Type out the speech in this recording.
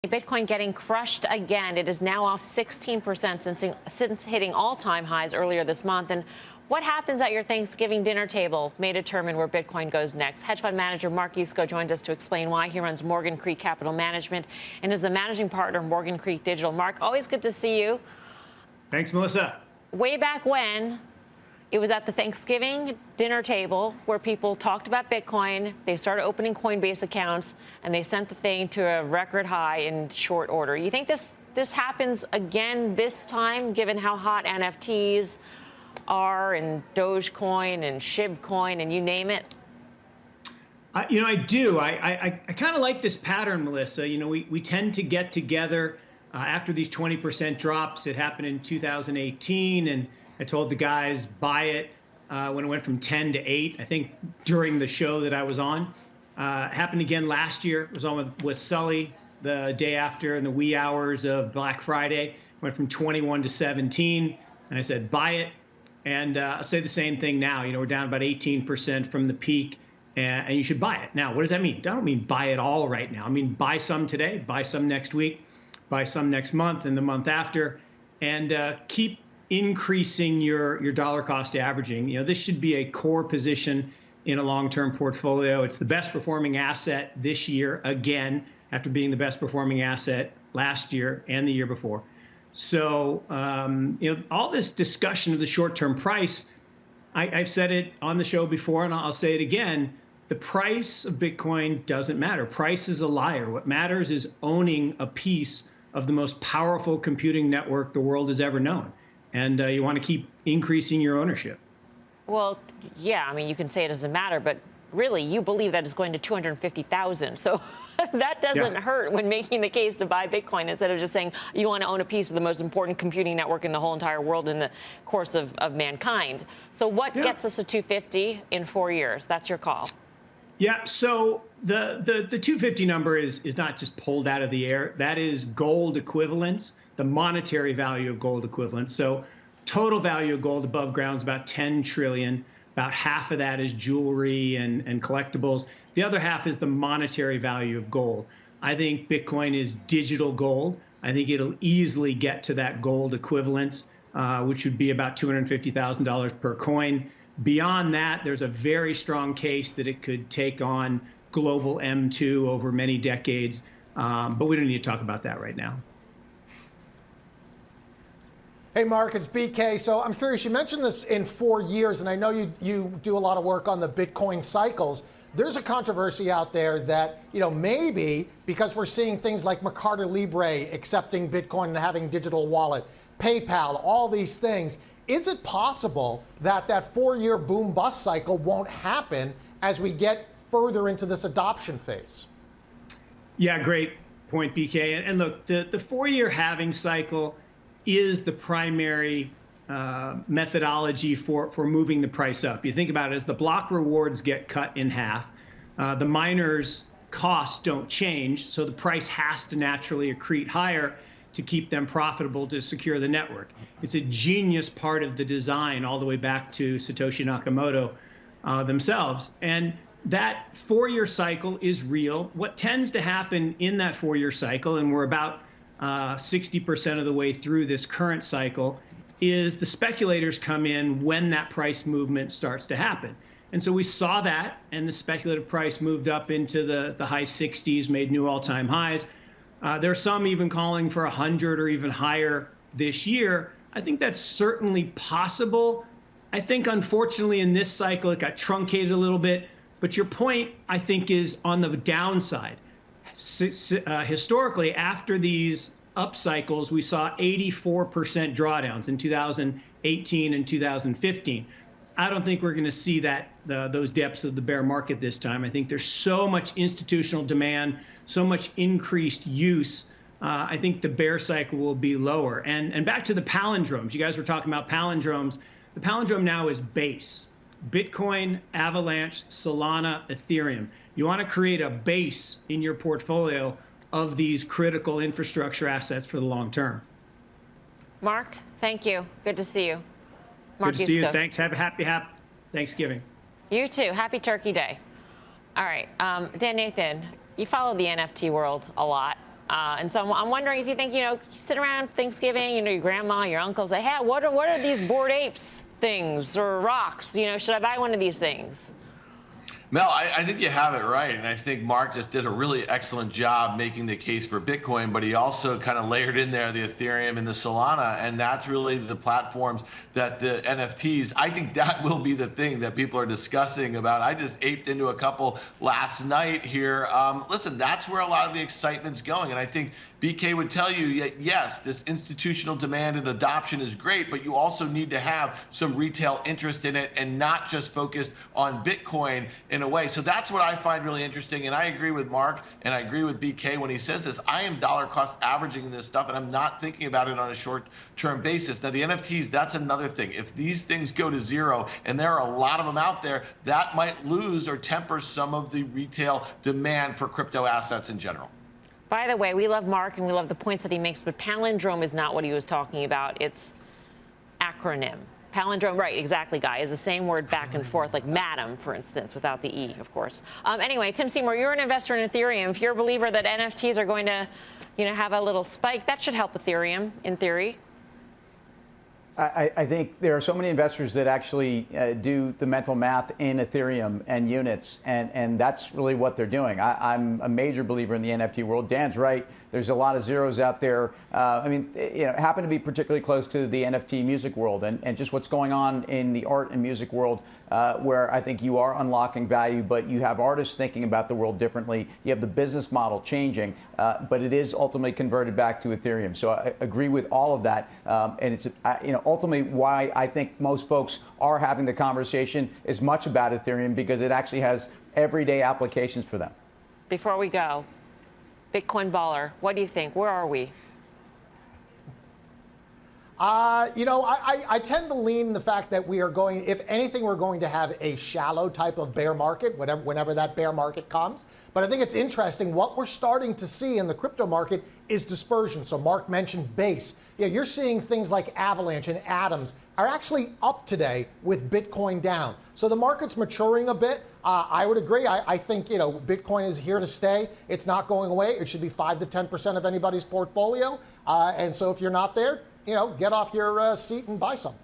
Bitcoin getting crushed again. It is now off 16% since hitting all-time highs earlier this month. And what happens at your Thanksgiving dinner table may determine where Bitcoin goes next. Hedge fund manager Mark Yusko joins us to explain why. He runs Morgan Creek Capital Management and is the managing partner of Morgan Creek Digital. Mark, always good to see you. Thanks, Melissa. Way back when, it was at the Thanksgiving dinner table where people talked about Bitcoin. They started opening Coinbase accounts, and they sent the thing to a record high in short order. You think this happens again this time, given how hot NFTs are, and Dogecoin and Shibcoin, and you name it? I do. I kind of like this pattern, Melissa. We tend to get together after these 20% drops. It happened in 2018, and I told the guys buy it when it went from 10 to 8. I think during the show that I was on. Happened again last year. It was on with Sully the day after in the wee hours of Black Friday. Went from 21 to 17, and I said buy it. And I'll say the same thing now. We're down about 18% from the peak, and you should buy it. Now, what does that mean? I don't mean buy it all right now. I mean buy some today, buy some next week, buy some next month and the month after, and keep increasing your dollar cost averaging. This should be a core position in a long-term portfolio. It's the best performing asset this year, again, after being the best performing asset last year and the year before. So, all this discussion of the short-term price, I've said it on the show before, and I'll say it again. The price of Bitcoin doesn't matter. Price is a liar. What matters is owning a piece of the most powerful computing network the world has ever known. And you want to keep increasing your ownership. Well, yeah, I mean, you can say it doesn't matter, but really, you believe that it's going to 250,000. So that doesn't hurt when making the case to buy Bitcoin instead of just saying you want to own a piece of the most important computing network in the whole entire world in the course of mankind. So what gets us to 250 in 4 years? That's your call. Yeah, so the 250 number is not just pulled out of the air. That is gold equivalents, the monetary value of gold equivalents. So total value of gold above ground is about 10 trillion. About half of that is jewelry and collectibles. The other half is the monetary value of gold. I think Bitcoin is digital gold. I think it'll easily get to that gold equivalence, which would be about $250,000 per coin. Beyond that, there's a very strong case that it could take on global M2 over many decades, but we don't need to talk about that right now. Hey, Mark, it's BK. So I'm curious, you mentioned this in 4 years, and I know you do a lot of work on the Bitcoin cycles. There's a controversy out there that, maybe because we're seeing things like Mercado Libre accepting Bitcoin and having digital wallet, PayPal, all these things, is it possible that that 4-year boom-bust cycle won't happen as we get further into this adoption phase? Yeah, great point, BK. And look, the 4-year halving cycle is the primary methodology for moving the price up. You think about it, as the block rewards get cut in half, the miners' costs don't change, so the price has to naturally accrete higher to keep them profitable to secure the network. It's a genius part of the design all the way back to Satoshi Nakamoto themselves. And that 4-year cycle is real. What tends to happen in that 4-year cycle, and we're about 60% of the way through this current cycle, is the speculators come in when that price movement starts to happen. And so we saw that, and the speculative price moved up into the high 60s, made new all-time highs. There are some even calling for 100 or even higher this year. I think that's certainly possible. I think, unfortunately, in this cycle, it got truncated a little bit. But your point, I think, is on the downside. Historically, after these up cycles, we saw 84% drawdowns in 2018 and 2015. I don't think we're going to see those depths of the bear market this time. I think there's so much institutional demand, so much increased use. I think the bear cycle will be lower. And back to the palindromes. You guys were talking about palindromes. The palindrome now is base. Bitcoin, Avalanche, Solana, Ethereum. You want to create a base in your portfolio of these critical infrastructure assets for the long term. Mark, thank you. Good to see you. Mark, good to see you. Thanks. Have a happy Thanksgiving. You too. Happy Turkey Day. All right. Dan Nathan, you follow the NFT world a lot. And so I'm wondering if you think, you sit around Thanksgiving, your grandma, your uncle say, hey, what are these Bored Apes things or rocks? Should I buy one of these things? Mel, I think you have it right. And I think Mark just did a really excellent job making the case for Bitcoin, but he also kind of layered in there the Ethereum and the Solana. And that's really the platforms that the NFTs, I think that will be the thing that people are discussing about. I just aped into a couple last night here. Listen, that's where a lot of the excitement's going. And I think BK would tell you, yes, this institutional demand and adoption is great, but you also need to have some retail interest in it and not just focused on Bitcoin in a way. So that's what I find really interesting. And I agree with Mark and I agree with BK when he says this. I am dollar cost averaging this stuff and I'm not thinking about it on a short-term basis. Now, the NFTs, that's another thing. If these things go to zero, and there are a lot of them out there, that might lose or temper some of the retail demand for crypto assets in general. By the way, we love Mark and we love the points that he makes, but palindrome is not what he was talking about. It's acronym. Palindrome, right, exactly, Guy, is the same word back and forth, like madam, for instance, without the E, of course. Anyway, Tim Seymour, you're an investor in Ethereum. If you're a believer that NFTs are going to, have a little spike, that should help Ethereum, in theory. I think there are so many investors that actually do the mental math in Ethereum and units, and that's really what they're doing. I'm a major believer in the NFT world. Dan's right. There's a lot of zeros out there. Happen to be particularly close to the NFT music world and just what's going on in the art and music world, where I think you are unlocking value, but you have artists thinking about the world differently. You have the business model changing, but it is ultimately converted back to Ethereum. So I agree with all of that, and it's ultimately why I think most folks are having the conversation as much about Ethereum, because it actually has everyday applications for them. Before we go, Bitcoin baller, what do you think? Where are we? I tend to lean the fact that we are going, if anything, we're going to have a shallow type of bear market, whenever that bear market comes. But I think it's interesting. What we're starting to see in the crypto market is dispersion. So Mark mentioned base. Yeah, you're seeing things like Avalanche and Atoms are actually up today with Bitcoin down. So the market's maturing a bit. I would agree. I think, Bitcoin is here to stay. It's not going away. It should be 5 to 10% of anybody's portfolio. And so if you're not there, get off your seat and buy some.